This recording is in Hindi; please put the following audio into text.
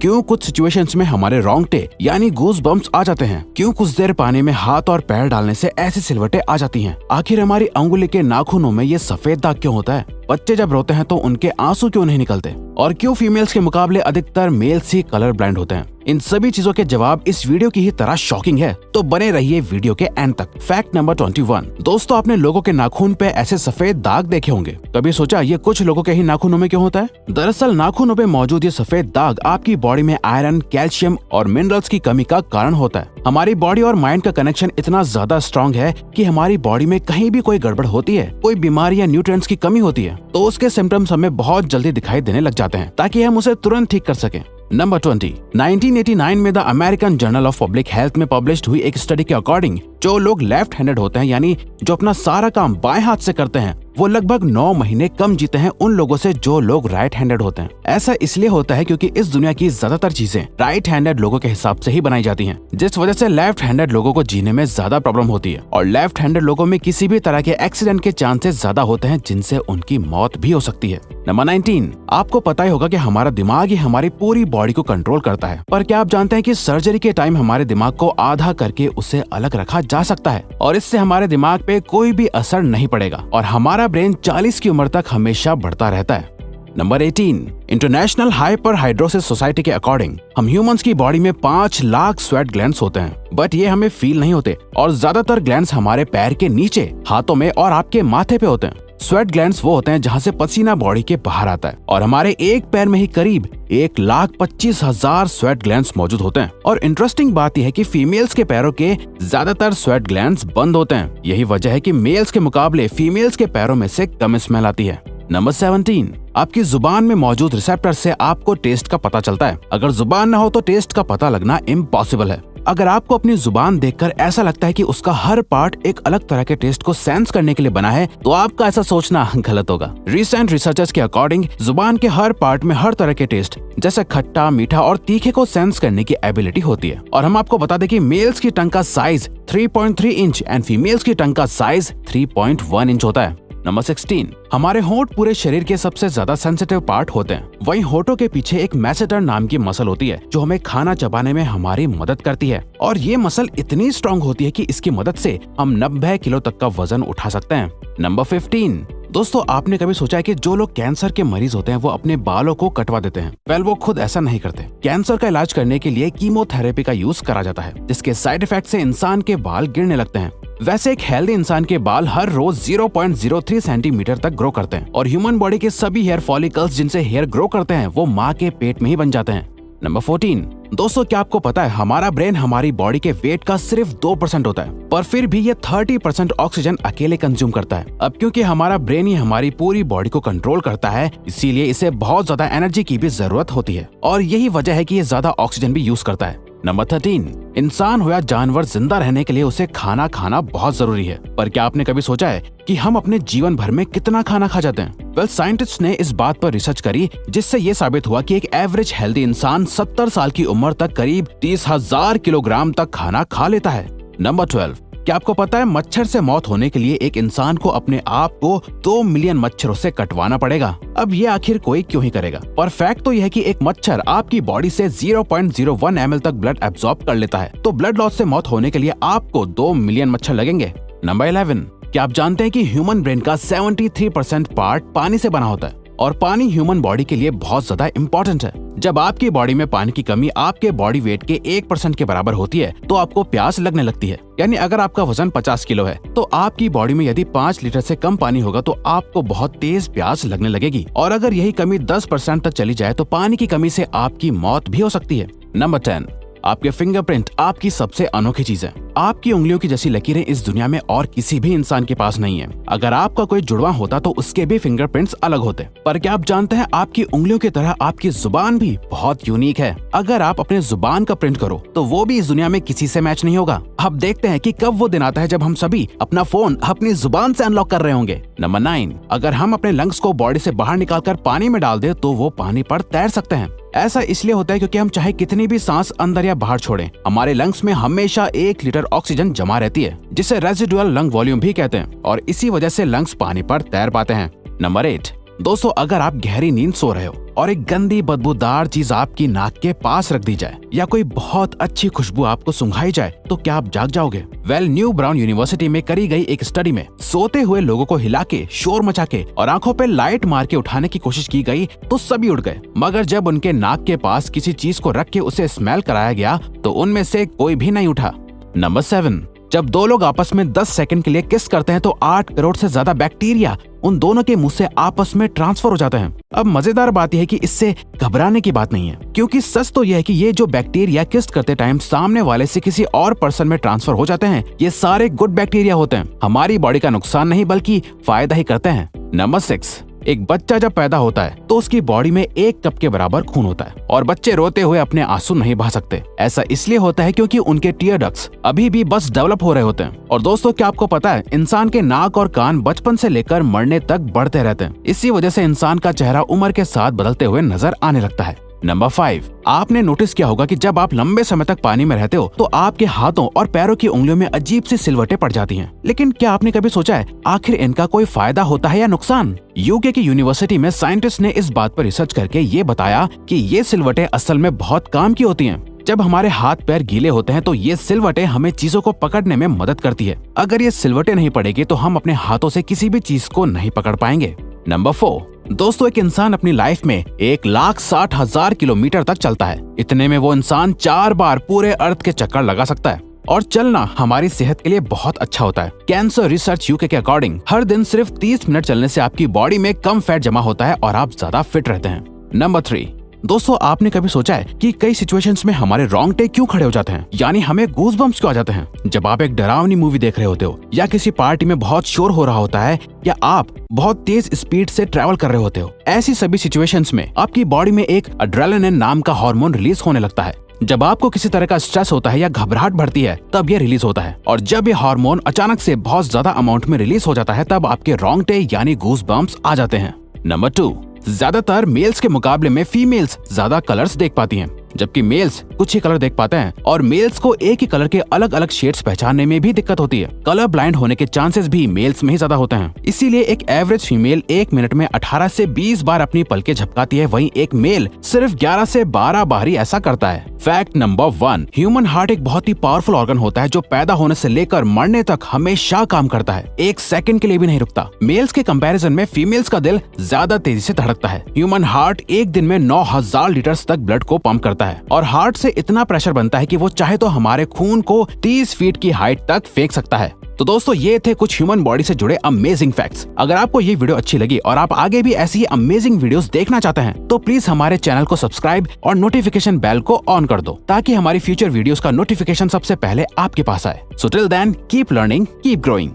क्यों कुछ सिचुएशंस में हमारे रोंगटे यानी गूज बम्प्स आ जाते हैं, क्यों कुछ देर पानी में हाथ और पैर डालने से ऐसी सिलवटें आ जाती हैं, आखिर हमारी अंगुली के नाखूनों में ये सफेद दाग क्यों होता है, बच्चे जब रोते हैं तो उनके आंसू क्यों नहीं निकलते, और क्यों फीमेल्स के मुकाबले अधिकतर मेल्स ही कलर ब्लाइंड होते हैं। इन सभी चीजों के जवाब इस वीडियो की ही तरह शॉकिंग है, तो बने रहिए वीडियो के एंड तक। Fact number 21। दोस्तों, आपने लोगों के नाखून पे ऐसे सफेद दाग देखे होंगे। कभी सोचा ये कुछ लोगों के ही नाखूनों में क्यों होता है? दरअसल नाखूनों पे मौजूद ये सफेद दाग आपकी बॉडी में आयरन, कैल्शियम और मिनरल्स की कमी का कारण होता है। हमारी बॉडी और माइंड का कनेक्शन इतना ज्यादा स्ट्रॉन्ग है कि हमारी बॉडी में कहीं भी कोई गड़बड़ होती है, कोई बीमारी या न्यूट्रिएंट्स की कमी होती है, तो उसके सिम्टम्स हमें बहुत जल्दी दिखाई देने लग जाते हैं, ताकि हम उसे तुरंत ठीक कर सकें। नंबर 20। 1989 में the American journal of public health में पब्लिश्ड हुई एक स्टडी के अकॉर्डिंग जो लोग लेफ्ट हैंडेड होते हैं, यानी जो अपना सारा काम बाएं हाथ से करते हैं, वो लगभग 9 महीने कम जीते हैं उन लोगों से जो लोग राइट हैंडेड होते हैं। ऐसा इसलिए होता है क्योंकि इस दुनिया की ज्यादातर चीजें राइट हैंडेड लोगों के हिसाब से ही बनाई जाती हैं, जिस वजह से लेफ्ट हैंडेड लोगों को जीने में ज्यादा प्रॉब्लम होती है, और लेफ्ट हैंडेड लोगों में किसी भी तरह के एक्सीडेंट के चांसेस ज्यादा होते हैं, जिनसे उनकी मौत भी हो सकती है। नंबर 19। आपको पता ही होगा कि हमारा दिमाग ही हमारी पूरी बॉडी को कंट्रोल करता है, पर क्या आप जानते हैं कि सर्जरी के टाइम हमारे दिमाग को आधा करके उसे अलग रखा जा सकता है, और इससे हमारे दिमाग पे कोई भी असर नहीं पड़ेगा, और हमारा ब्रेन 40 की उम्र तक हमेशा बढ़ता रहता है। नंबर 18। इंटरनेशनल हाइपरहाइड्रोसिस सोसाइटी के अकॉर्डिंग हम ह्यूमंस की बॉडी में 5 लाख स्वेट ग्लैंड्स होते हैं, बट ये हमें फील नहीं होते, और ज्यादातर ग्लैंड्स हमारे पैर के नीचे, हाथों में और आपके माथे पे होते हैं। स्वेट ग्लैंड्स वो होते हैं जहाँ से पसीना बॉडी के बाहर आता है, और हमारे एक पैर में ही करीब 1,25,000 स्वेट ग्लैंड्स मौजूद होते हैं। और इंटरेस्टिंग बात यह है कि फीमेल्स के पैरों के ज्यादातर स्वेट ग्लैंड्स बंद होते हैं। यही वजह है कि मेल्स के मुकाबले फीमेल्स के पैरों में से कम स्मेल आती है। नंबर 17। आपकी जुबान में मौजूद रिसेप्टर से आपको टेस्ट का पता चलता है। अगर जुबान न हो तो टेस्ट का पता लगना इम्पॉसिबल है। अगर आपको अपनी जुबान देखकर ऐसा लगता है कि उसका हर पार्ट एक अलग तरह के टेस्ट को सेंस करने के लिए बना है, तो आपका ऐसा सोचना गलत होगा। रिसेंट रिसर्चर्स के अकॉर्डिंग जुबान के हर पार्ट में हर तरह के टेस्ट जैसे खट्टा, मीठा और तीखे को सेंस करने की एबिलिटी होती है। और हम आपको बता दें कि मेल्स की टंग का साइज 3.3 इंच एंड फीमेल्स की टंग का साइज 3.1 इंच होता है। नंबर 16। हमारे होंठ पूरे शरीर के सबसे ज्यादा सेंसिटिव पार्ट होते हैं। वहीं होठों के पीछे एक मैसेटर नाम की मसल होती है जो हमें खाना चबाने में हमारी मदद करती है, और ये मसल इतनी स्ट्रॉन्ग होती है कि इसकी मदद से हम 90 किलो तक का वजन उठा सकते हैं। नंबर 15। दोस्तों, आपने कभी सोचा है कि जो लोग कैंसर के मरीज होते हैं वो अपने बालों को कटवा देते हैं? वेल, वो खुद ऐसा नहीं करते। कैंसर का इलाज करने के लिए कीमोथेरेपी का यूज करा जाता है, जिसके साइड इफेक्ट से इंसान के बाल गिरने लगते हैं। वैसे एक हेल्दी इंसान के बाल हर रोज 0.03 सेंटीमीटर तक ग्रो करते हैं, और ह्यूमन बॉडी के सभी हेयर फॉलिकल्स जिनसे हेयर ग्रो करते हैं वो माँ के पेट में ही बन जाते हैं। नंबर 14। दोस्तों, क्या आपको पता है हमारा ब्रेन हमारी बॉडी के वेट का सिर्फ 2% होता है, पर फिर भी ये 30% ऑक्सीजन अकेले कंज्यूम करता है। अब क्योंकि हमारा ब्रेन ही हमारी पूरी बॉडी को कंट्रोल करता है, इसीलिए इसे बहुत ज्यादा एनर्जी की भी जरूरत होती है, और यही वजह है कि ये ज्यादा ऑक्सीजन भी यूज करता है। नंबर 13। इंसान हो या जानवर, जिंदा रहने के लिए उसे खाना खाना बहुत जरूरी है, पर क्या आपने कभी सोचा है कि हम अपने जीवन भर में कितना खाना खा जाते हैं? वेल, साइंटिस्ट ने इस बात पर रिसर्च करी, जिससे ये साबित हुआ कि एक एवरेज हेल्दी इंसान 70 साल की उम्र तक करीब 30,000 किलोग्राम तक खाना खा लेता है। नंबर 12। क्या आपको पता है मच्छर से मौत होने के लिए एक इंसान को अपने आप को 2 मिलियन मच्छरों से कटवाना पड़ेगा? अब ये आखिर कोई क्यों ही करेगा? पर फैक्ट तो यह है कि एक मच्छर आपकी बॉडी से 0.01 ml तक ब्लड एब्जॉर्ब कर लेता है, तो ब्लड लॉस से मौत होने के लिए आपको 2 मिलियन मच्छर लगेंगे। नंबर 11। क्या आप जानते हैं कि ह्यूमन ब्रेन का 73% पार्ट पानी से बना होता है, और पानी ह्यूमन बॉडी के लिए बहुत ज्यादा इम्पोर्टेंट है। जब आपकी बॉडी में पानी की कमी आपके बॉडी वेट के 1% के बराबर होती है, तो आपको प्यास लगने लगती है। यानी अगर आपका वजन 50 किलो है, तो आपकी बॉडी में यदि 5 लीटर से कम पानी होगा तो आपको बहुत तेज प्यास लगने लगेगी, और अगर यही कमी 10% तक चली जाए तो पानी की कमी से आपकी मौत भी हो सकती है। नंबर 10। आपके फिंगरप्रिंट आपकी सबसे अनोखी चीज है। आपकी उंगलियों की जैसी लकीरें इस दुनिया में और किसी भी इंसान के पास नहीं है। अगर आपका कोई जुड़वा होता तो उसके भी फिंगरप्रिंट्स अलग होते। पर क्या आप जानते हैं आपकी उंगलियों की तरह आपकी जुबान भी बहुत यूनिक है। अगर आप अपने जुबान का प्रिंट करो तो वो भी इस दुनिया में किसी से मैच नहीं होगा। अब देखते हैं कि कब वो दिन आता है जब हम सभी अपना फोन अपनी जुबान से अनलॉक कर रहे होंगे। नंबर 9। अगर हम अपने लंग्स को बॉडी से बाहर निकालकर पानी में डाल दे तो वो पानी पर तैर सकते हैं। ऐसा इसलिए होता है क्योंकि हम चाहे कितनी भी सांस अंदर या बाहर छोड़ें, हमारे लंग्स में हमेशा 1 लीटर ऑक्सीजन जमा रहती है, जिसे रेजिडुअल लंग वॉल्यूम भी कहते हैं, और इसी वजह से लंग्स पानी पर तैर पाते हैं। नंबर 8। दोस्तों अगर आप गहरी नींद सो रहे हो और एक गंदी बदबूदार चीज आपकी नाक के पास रख दी जाए या कोई बहुत अच्छी खुशबू आपको सुंघाई जाए तो क्या आप जाग जाओगे? न्यू ब्राउन यूनिवर्सिटी में करी गई एक स्टडी में सोते हुए लोगों को हिला के, शोर मचा के और आंखों पे लाइट मार के उठाने की कोशिश की गई तो सभी उठ गए, मगर जब उनके नाक के पास किसी चीज को रख के उसे स्मेल कराया गया तो उनमें से कोई भी नहीं उठा। नंबर 7, जब दो लोग आपस में 10 सेकंड के लिए किस करते हैं तो 8 करोड़ से ज्यादा बैक्टीरिया उन दोनों के मुंह से आपस में ट्रांसफर हो जाते हैं। अब मजेदार बात यह है कि इससे घबराने की बात नहीं है, क्योंकि सच तो यह है कि ये जो बैक्टीरिया किस करते टाइम सामने वाले से किसी और पर्सन में ट्रांसफर हो जाते हैं, ये सारे गुड बैक्टीरिया होते हैं, हमारी बॉडी का नुकसान नहीं बल्कि फायदा ही करते हैं। नंबर 6, एक बच्चा जब पैदा होता है तो उसकी बॉडी में 1 कप के बराबर खून होता है और बच्चे रोते हुए अपने आंसू नहीं बहा सकते। ऐसा इसलिए होता है क्योंकि उनके टीयर डक्ट्स अभी भी बस डेवलप हो रहे होते हैं। और दोस्तों क्या आपको पता है, इंसान के नाक और कान बचपन से लेकर मरने तक बढ़ते रहते हैं। इसी वजह से इंसान का चेहरा उम्र के साथ बदलते हुए नजर आने लगता है। नंबर 5, आपने नोटिस किया होगा कि जब आप लंबे समय तक पानी में रहते हो तो आपके हाथों और पैरों की उंगलियों में अजीब सी सिलवटें पड़ जाती हैं। लेकिन क्या आपने कभी सोचा है आखिर इनका कोई फायदा होता है या नुकसान? यूके की यूनिवर्सिटी में साइंटिस्ट ने इस बात पर रिसर्च करके ये बताया कि ये सिलवटें असल में बहुत काम की होती हैं। जब हमारे हाथ पैर गीले होते हैं तो ये सिलवटें हमें चीजों को पकड़ने में मदद करती है। अगर ये सिलवटें नहीं पड़ेगी तो हम अपने हाथों से किसी भी चीज को नहीं पकड़ पाएंगे। नंबर 4, दोस्तों एक इंसान अपनी लाइफ में 1,60,000 किलोमीटर तक चलता है। इतने में वो इंसान 4 बार पूरे अर्थ के चक्कर लगा सकता है। और चलना हमारी सेहत के लिए बहुत अच्छा होता है। कैंसर रिसर्च यूके के अकॉर्डिंग हर दिन सिर्फ 30 मिनट चलने से आपकी बॉडी में कम फैट जमा होता है और आप ज्यादा फिट रहते हैं। नंबर 3, दोस्तों आपने कभी सोचा है कि कई सिचुएशंस में हमारे रोंगटे क्यों खड़े हो जाते हैं, यानी हमें गूज़बम्प्स क्यों आ जाते हैं? जब आप एक डरावनी मूवी देख रहे होते हो या किसी पार्टी में बहुत शोर हो रहा होता है या आप बहुत तेज स्पीड से ट्रैवल कर रहे होते हो, ऐसी सभी सिचुएशंस में आपकी बॉडी में एक एड्रेनालिन नाम का हार्मोन रिलीज होने लगता है। जब आपको किसी तरह का स्ट्रेस होता है या घबराहट बढ़ती है तब ये रिलीज होता है, और जब ये हार्मोन अचानक से बहुत ज्यादा अमाउंट में रिलीज हो जाता है तब आपके रोंगटे यानी गूज़बम्प्स आ जाते हैं। नंबर 2, ज्यादातर मेल्स के मुकाबले में फीमेल्स ज्यादा कलर्स देख पाती हैं, जबकि मेल्स कुछ ही कलर देख पाते हैं और मेल्स को एक ही कलर के अलग अलग शेड्स पहचानने में भी दिक्कत होती है। कलर ब्लाइंड होने के चांसेस भी मेल्स में ही ज्यादा होते हैं। इसीलिए एक एवरेज फीमेल 1 मिनट में 18 से 20 बार अपनी पलकें झपकाती है, वहीं एक मेल सिर्फ 11 से 12 बार ही ऐसा करता है। फैक्ट नंबर 1, ह्यूमन हार्ट एक बहुत ही पावरफुल ऑर्गन होता है जो पैदा होने से लेकर मरने तक हमेशा काम करता है, 1 सेकंड के लिए भी नहीं रुकता। मेल्स के कंपैरिजन में फीमेल्स का दिल ज्यादा तेजी से धड़कता है। ह्यूमन हार्ट एक दिन में 9,000 लीटर तक ब्लड को पंप करता है और हार्ट से इतना प्रेशर बनता है कि वो चाहे तो हमारे खून को 30 फीट की हाइट तक फेंक सकता है। तो दोस्तों ये थे कुछ ह्यूमन बॉडी से जुड़े अमेजिंग फैक्ट्स। अगर आपको ये वीडियो अच्छी लगी और आप आगे भी ऐसी ही अमेजिंग वीडियोस देखना चाहते हैं तो प्लीज हमारे चैनल को सब्सक्राइब और नोटिफिकेशन बेल को ऑन कर दो ताकि हमारी फ्यूचर वीडियोस का नोटिफिकेशन सबसे पहले आपके पास आए। So till then keep learning, keep growing.